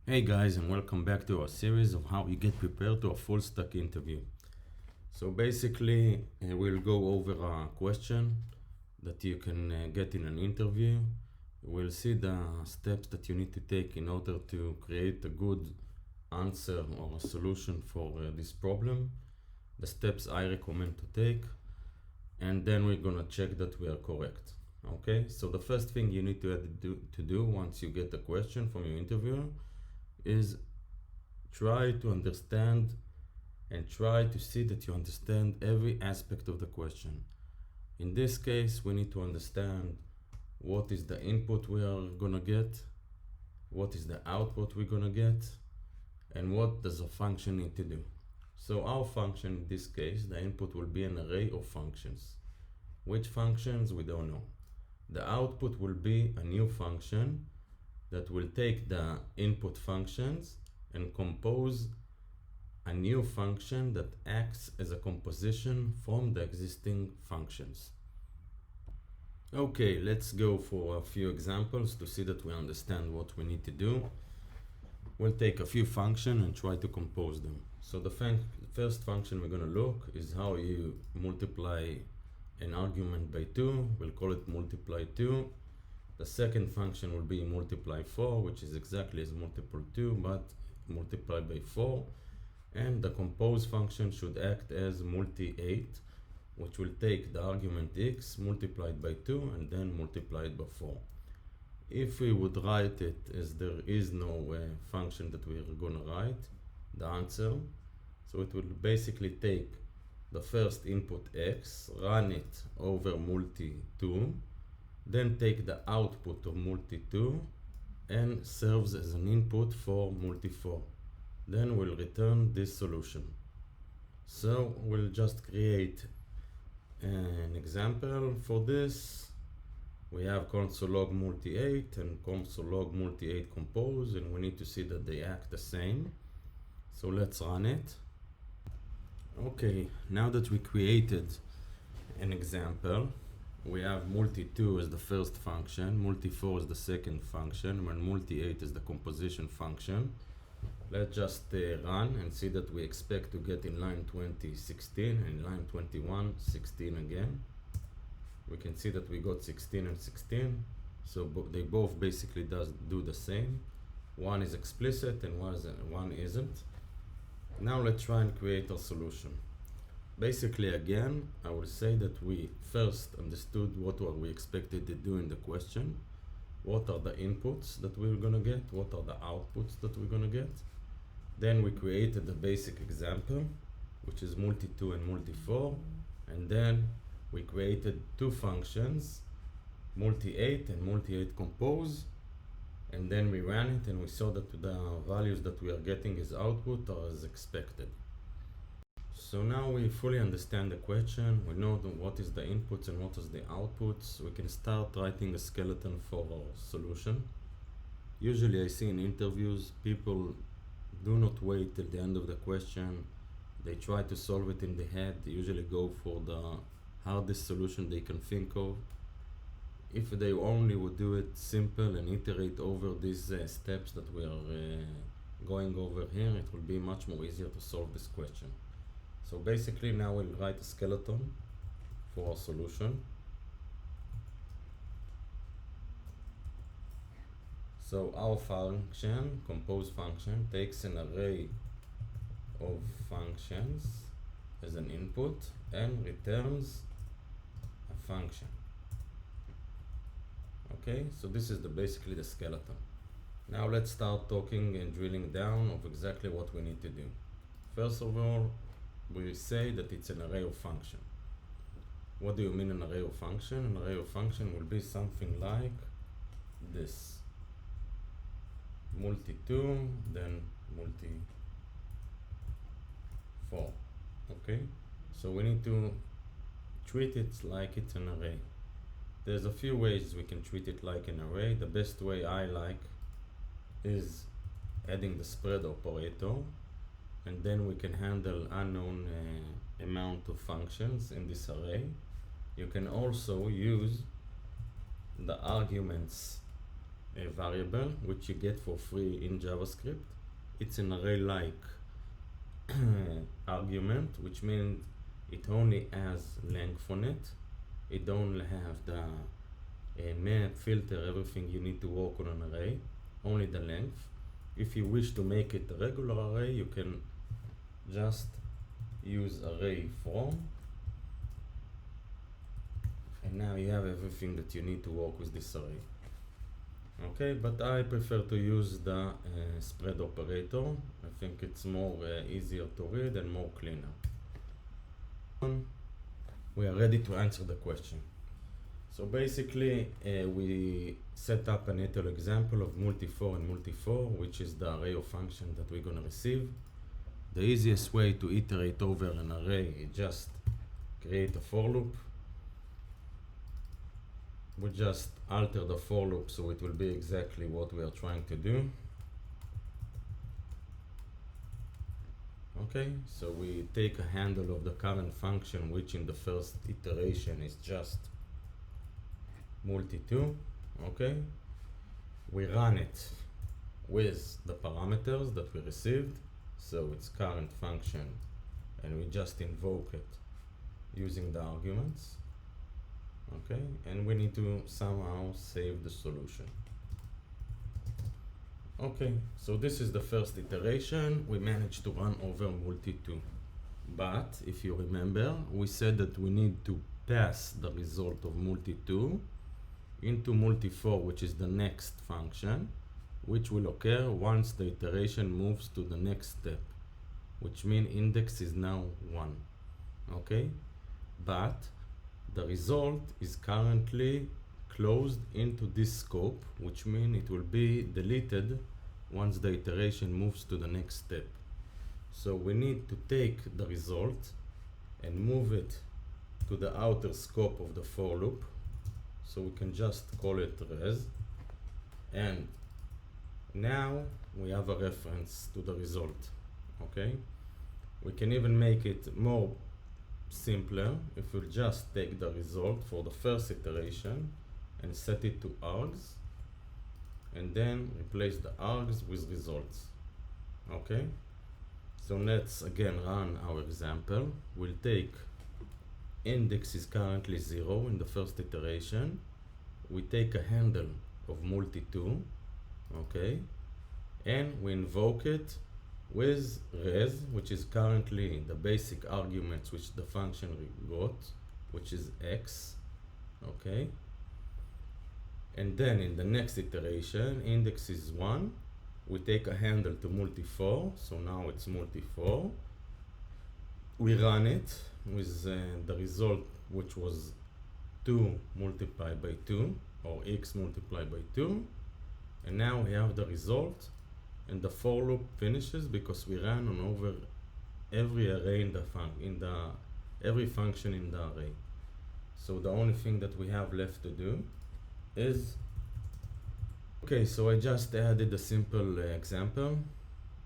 Hey guys, and welcome back to our series of how you get prepared to a full stack interview. So basically, we'll go over a question that you can get in an interview. We'll see the steps that you need to take in order to create a good answer or a solution for this problem, the steps I recommend to take, and then we're gonna check that we are correct. Okay, so the first thing you need to do once you get the question from your interviewer is try to understand and try to see that you understand every aspect of the question. In this case, we need to understand what is the input we are gonna get, what is the output we're gonna get, and what does a function need to do. So our function in this case, the input will be an array of functions. Which functions, we don't know. The output will be a new function that will take the input functions and compose a new function that acts as a composition from the existing functions. Okay, let's go for a few examples to see that we understand what we need to do. We'll take a few functions and try to compose them. So the first function we're going to look is how you multiply an argument by 2. We'll call it multiply 2. The second function will be multiply 4, which is exactly as multiple 2, but multiplied by 4. And the compose function should act as multi-8, which will take the argument x multiplied by 2 and then multiplied by 4. If we would write it as there is no function that we're going to write, the answer, so it will basically take the first input x, run it over multi-2, then take the output of multi-2 and serves as an input for multi-4. Then we'll return this solution. So we'll just create an example for this. We have console log multi-8 and console log multi-8 compose, and we need to see that they act the same. So let's run it. Okay, now that we created an example, we have multi-2 as the first function, multi-4 is the second function, and multi-8 is the composition function. Let's just run and see that we expect to get in line 20, 16, and line 21, 16 again. We can see that we got 16 and 16, so they both basically do the same. One is explicit and one isn't. Now let's try and create a solution. Basically, again, I will say that we first understood what were we expected to do in the question, what are the inputs that we're gonna get, what are the outputs that we're gonna get. Then we created the basic example, which is multi-2 and multi-4, and then we created two functions, multi-8 and multi-8 compose, and then we ran it and we saw that the values that we are getting as output are as expected. So now we fully understand the question, we know what is the inputs and what is the outputs. We can start writing a skeleton for our solution. Usually I see in interviews, people do not wait till the end of the question. They try to solve it in the head. They usually go for the hardest solution they can think of. If they only would do it simple and iterate over these steps that we are going over here, it will be much more easier to solve this question. So basically now we'll write a skeleton for our solution. So our function, compose function, takes an array of functions as an input and returns a function. Okay, so this is basically the skeleton. Now let's start talking and drilling down of exactly what we need to do. First of all, we say that it's an array of function. What do you mean an array of function? An array of function will be something like this. Multi-2, then multi-4. Okay, so we need to treat it like it's an array. There's a few ways we can treat it like an array. The best way I like is adding the spread operator, and then we can handle unknown amount of functions in this array. You can also use the arguments variable which you get for free in JavaScript. It's an array-like argument, which means it only has length on it. It don't have the map, filter, everything you need to work on an array, only the length. If you wish to make it a regular array, you can just use array from, and now you have everything that you need to work with this array. Okay, but I prefer to use the spread operator. I think it's more easier to read and more cleaner. We are ready to answer the question. So basically, we set up a little example of multi-for and multi-for, which is the array of functions that we're gonna receive. The easiest way to iterate over an array is just create a for loop. We just alter the for loop so it will be exactly what we are trying to do. Okay, so we take a handle of the current function, which in the first iteration is just multi2. Okay, we run it with the parameters that we received, so it's current function, and we just invoke it using the arguments. Okay, and we need to somehow save the solution. Okay, so this is the first iteration. We managed to run over multi2, but if you remember, we said that we need to pass the result of multi2 into multi4, which is the next function, which will occur once the iteration moves to the next step, which means index is now 1. Okay, but the result is currently closed into this scope, which means it will be deleted once the iteration moves to the next step. So we need to take the result and move it to the outer scope of the for loop. So we can just call it res, and now we have a reference to the result. Okay, we can even make it more simpler if we just take the result for the first iteration and set it to args, and then replace the args with results. Okay, so let's again run our example. We'll take index is currently 0 in the first iteration. We take a handle of multi2, okay, and we invoke it with res, which is currently the basic arguments which the function got, which is x. Okay, and then in the next iteration, index is 1. We take a handle to multi4, so now it's multi4. We run it with the result, which was 2 multiplied by 2, or x multiplied by 2, and now we have the result, and the for loop finishes because we ran on over every array in the every function in the array. So the only thing that we have left to do is, okay, so I just added a simple example.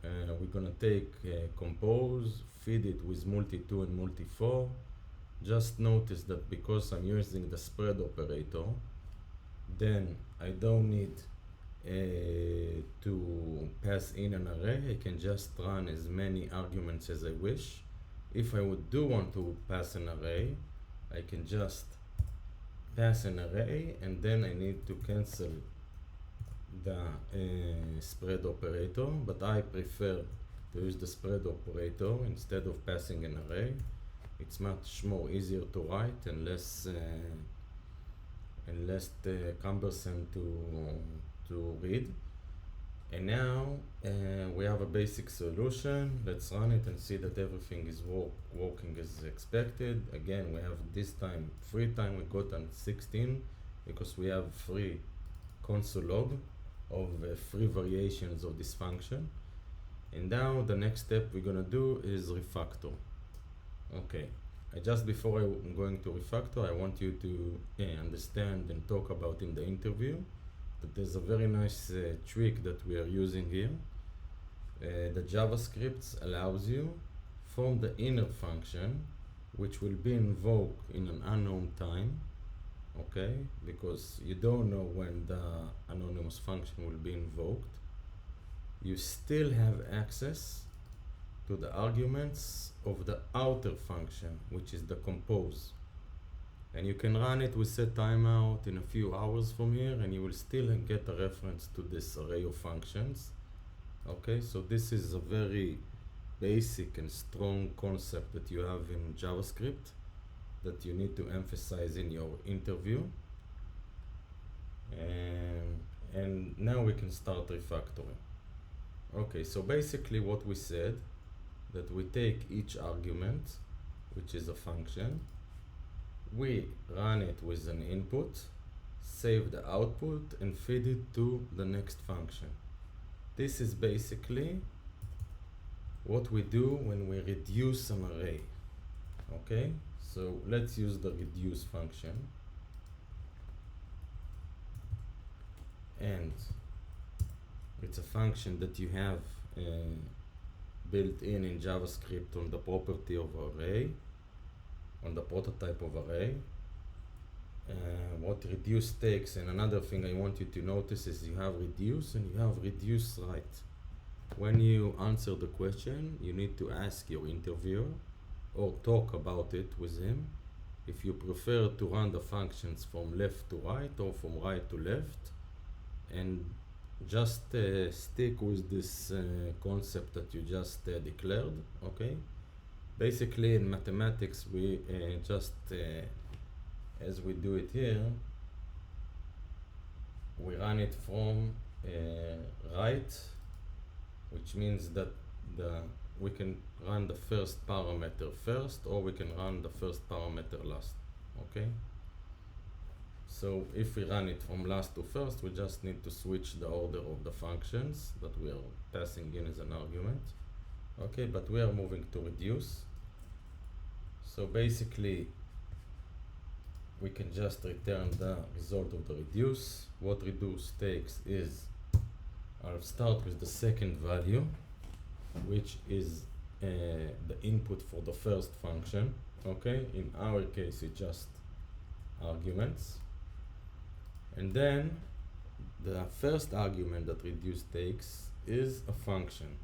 We're gonna take compose, feed it with multi2 and multi4. Just notice that because I'm using the spread operator, then I don't need to pass in an array. I can just run as many arguments as I wish. If I do want to pass an array, I can just pass an array, and then I need to cancel the spread operator, but I prefer to use the spread operator instead of passing an array. It's much more easier to write and less cumbersome to read. And now we have a basic solution. Let's run it and see that everything is working as expected. Again, we have this time free time. We got on 16 because we have free console log of free variations of this function. And now the next step we're gonna do is refactor. Okay, just before I'm going to refactor, I want you to understand and talk about in the interview that there's a very nice trick that we are using here. The JavaScript allows you from the inner function, which will be invoked in an unknown time, okay? Because you don't know when the anonymous function will be invoked. You still have access to the arguments of the outer function, which is the compose. And you can run it with set timeout in a few hours from here, and you will still get a reference to this array of functions. Okay, so this is a very basic and strong concept that you have in JavaScript that you need to emphasize in your interview. And now we can start refactoring. Okay, so basically what we said, that we take each argument, which is a function, we run it with an input, save the output, and feed it to the next function. This is basically what we do when we reduce an array. Okay, so let's use the reduce function. And it's a function that you have built in JavaScript on the property of array, on the prototype of array. What reduce takes, and another thing I want you to notice is you have reduce and you have reduce write. When you answer the question, you need to ask your interviewer or talk about it with him if you prefer to run the functions from left to right or from right to left, and just stick with this concept that you just declared. Okay, basically in mathematics we just as we do it here, we run it from right, which means that we can run the first parameter first, or we can run the first parameter last. Okay, so if we run it from last to first, we just need to switch the order of the functions that we are passing in as an argument. Okay, but we are moving to reduce. So basically we can just return the result of the reduce. What reduce takes is, I'll start with the second value, which is the input for the first function. Okay, in our case it's just arguments. And then the first argument that reduce takes is a function.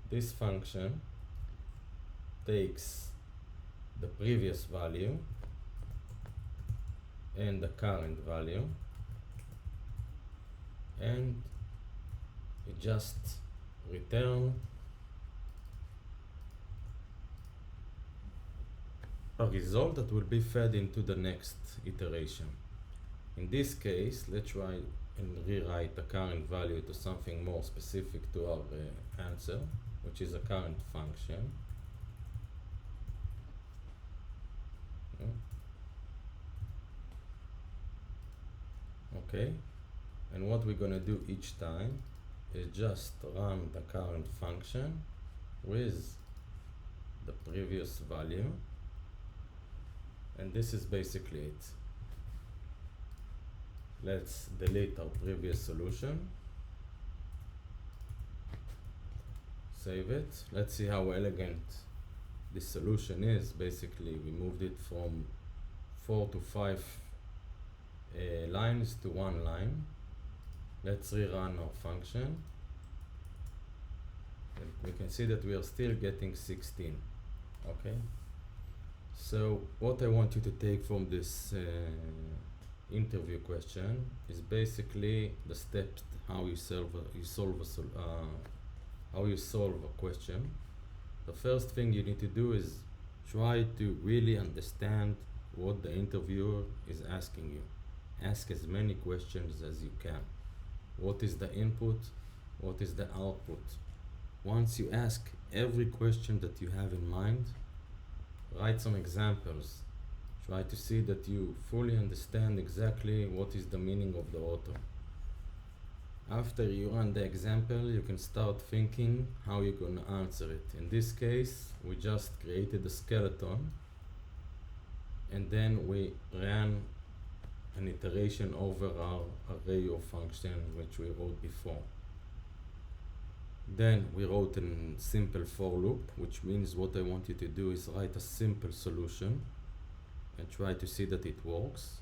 This function takes the previous value and the current value, and it just return a result that will be fed into the next iteration. In this case, let's try and rewrite the current value to something more specific to our answer, which is a current function. Okay, and what we're gonna do each time is just run the current function with the previous value, and this is basically it. Let's delete our previous solution, save it. Let's see how elegant this solution is. Basically we moved it from 4 to 5 lines to 1 line. Let's rerun our function, and we can see that we are still getting 16. Okay, so what I want you to take from this interview question is basically the steps how you solve a question. The first thing you need to do is try to really understand what the interviewer is asking you. Ask as many questions as you can. What is the input? What is the output? Once you ask every question that you have in mind, write some examples. Try to see that you fully understand exactly what is the meaning of the author. After you run the example, you can start thinking how you're gonna answer it. In this case, we just created a skeleton, and then we ran an iteration over our array of functions which we wrote before. Then we wrote a simple for loop, which means what I want you to do is write a simple solution and try to see that it works.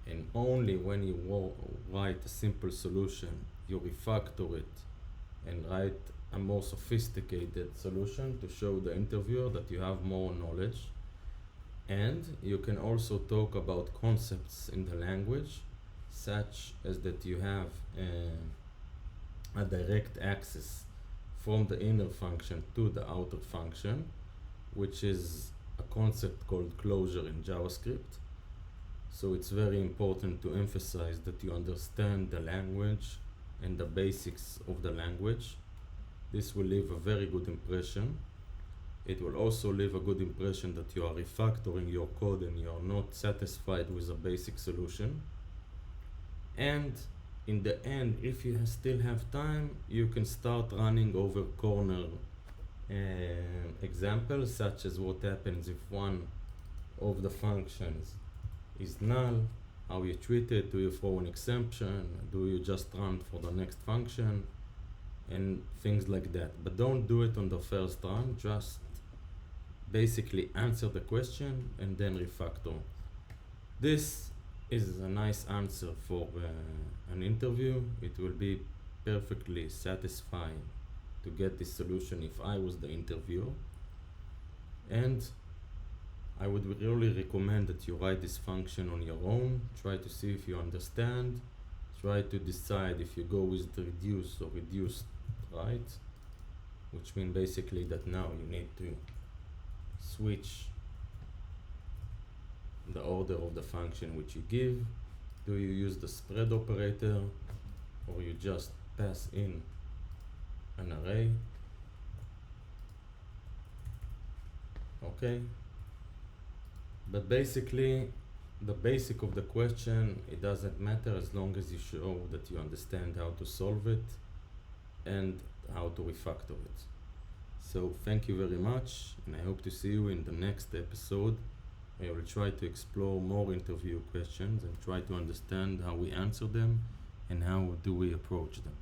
and only when you write a simple solution, you refactor it and write a more sophisticated solution to show the interviewer that you have more knowledge. And you can also talk about concepts in the language, such as that you have a direct access from the inner function to the outer function, which is a concept called closure in JavaScript. So it's very important to emphasize that you understand the language and the basics of the language. This will leave a very good impression. It will also leave a good impression that you are refactoring your code and you are not satisfied with a basic solution. And in the end, if you still have time, you can start running over corner examples, such as what happens if one of the functions is null, how you treat it, do you throw an exception, do you just run for the next function, and things like that. But don't do it on the first run, just basically answer the question and then refactor. This is a nice answer for an interview. It will be perfectly satisfying to get this solution if I was the interviewer. And I would really recommend that you write this function on your own. Try to see if you understand. Try to decide if you go with the reduce or reduced, right? Which means basically that now you need to switch the order of the function which you give. Do you use the spread operator, or you just pass in an array? Okay. But basically, the basic of the question, it doesn't matter as long as you show that you understand how to solve it and how to refactor it. So thank you very much, and I hope to see you in the next episode. I will try to explore more interview questions and try to understand how we answer them and how do we approach them.